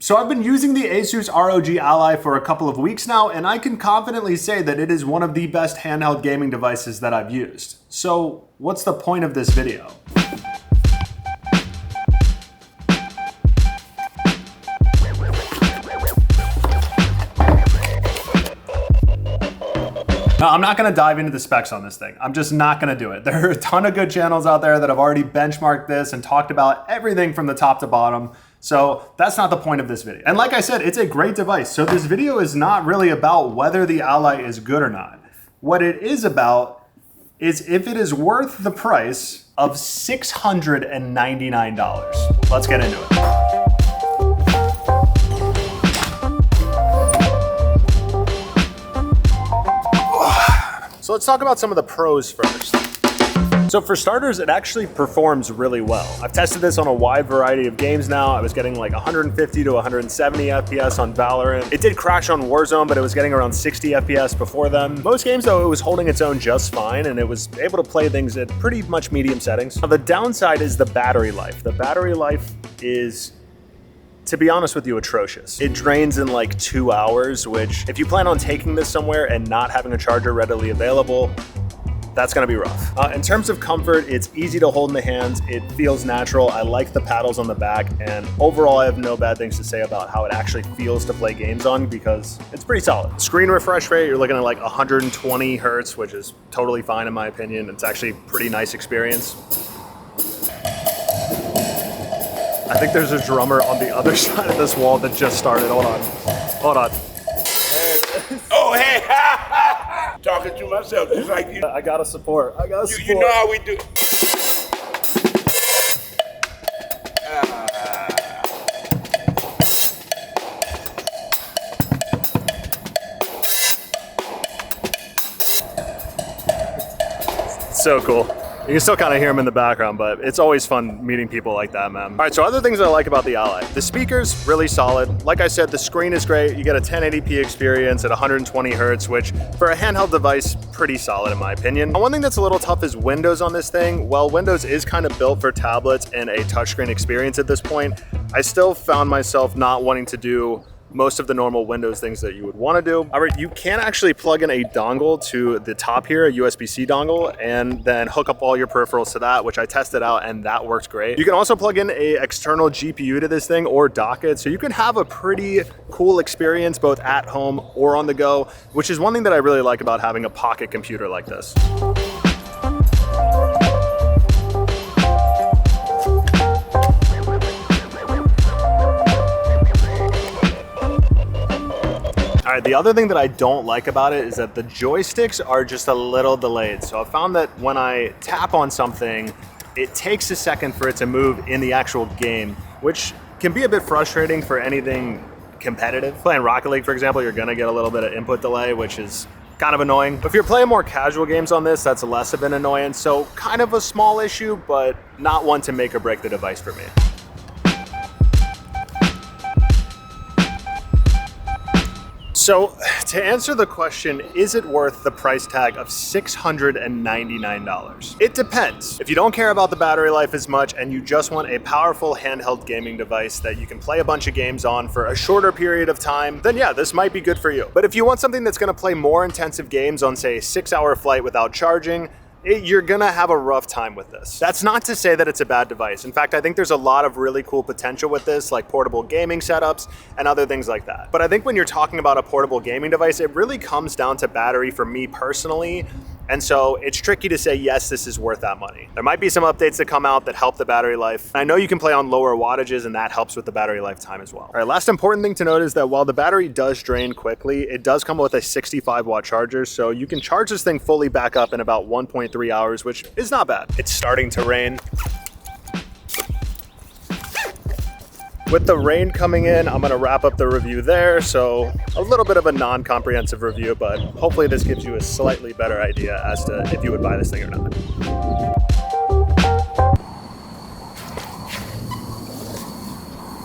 So I've been using the ASUS ROG Ally for a couple of weeks now, and I can confidently say that it is one of the best handheld gaming devices that I've used. So what's the point of this video? Now, I'm not gonna dive into the specs on this thing. I'm just not gonna do it. There are a ton of good channels out there that have already benchmarked this and talked about everything from the top to bottom. So that's not the point of this video. And like I said, it's a great device. So this video is not really about whether the Ally is good or not. What it is about is if it is worth the price of $699. Let's get into it. So let's talk about some of the pros first. So for starters, it actually performs really well. I've tested this on a wide variety of games now. I was getting like 150 to 170 FPS on Valorant. It did crash on Warzone, but it was getting around 60 FPS before then. Most games though, it was holding its own just fine, and it was able to play things at pretty much medium settings. Now the downside is the battery life. The battery life is, to be honest with you, atrocious. It drains in like 2 hours, which if you plan on taking this somewhere and not having a charger readily available, that's gonna be rough. In terms of comfort, it's easy to hold in the hands. It feels natural. I like the paddles on the back, and overall I have no bad things to say about how it actually feels to play games on because it's pretty solid. Screen refresh rate, you're looking at like 120 Hertz, which is totally fine in my opinion. It's actually a pretty nice experience. I think there's a drummer on the other side of this wall that just started. Hold on. Hold on. Oh, hey! Talking to myself, just like you. I gotta support. I gotta support. You know how we do. So cool. You can still kind of hear them in the background, but it's always fun meeting people like that, man. All right, so other things I like about the Ally. The speakers, really solid. Like I said, the screen is great. You get a 1080p experience at 120 Hertz, which for a handheld device, pretty solid in my opinion. One thing that's a little tough is Windows on this thing. While Windows is kind of built for tablets and a touchscreen experience at this point, I still found myself not wanting to do most of the normal Windows things that you would want to do. All right, you can actually plug in a dongle to the top here, a USB-C dongle, and then hook up all your peripherals to that, which I tested out and that works great. You can also plug in a external GPU to this thing or dock it, so you can have a pretty cool experience both at home or on the go, which is one thing that I really like about having a pocket computer like this. All right, the other thing that I don't like about it is that the joysticks are just a little delayed. So I found that when I tap on something, it takes a second for it to move in the actual game, which can be a bit frustrating for anything competitive. Playing Rocket League, for example, you're gonna get a little bit of input delay, which is kind of annoying. If you're playing more casual games on this, that's less of an annoyance. So kind of a small issue, but not one to make or break the device for me. So to answer the question, is it worth the price tag of $699? It depends. If you don't care about the battery life as much and you just want a powerful handheld gaming device that you can play a bunch of games on for a shorter period of time, then yeah, this might be good for you. But if you want something that's gonna play more intensive games on, say, a 6-hour flight without charging, you're gonna have a rough time with this. That's not to say that it's a bad device. In fact, I think there's a lot of really cool potential with this, like portable gaming setups and other things like that. But I think when you're talking about a portable gaming device, it really comes down to battery for me personally. And so it's tricky to say, yes, this is worth that money. There might be some updates that come out that help the battery life. I know you can play on lower wattages and that helps with the battery lifetime as well. All right, last important thing to note is that while the battery does drain quickly, it does come with a 65-watt charger. So you can charge this thing fully back up in about 1.3 hours, which is not bad. It's starting to rain. With the rain coming in, I'm gonna wrap up the review there. So a little bit of a non-comprehensive review, but hopefully this gives you a slightly better idea as to if you would buy this thing or not.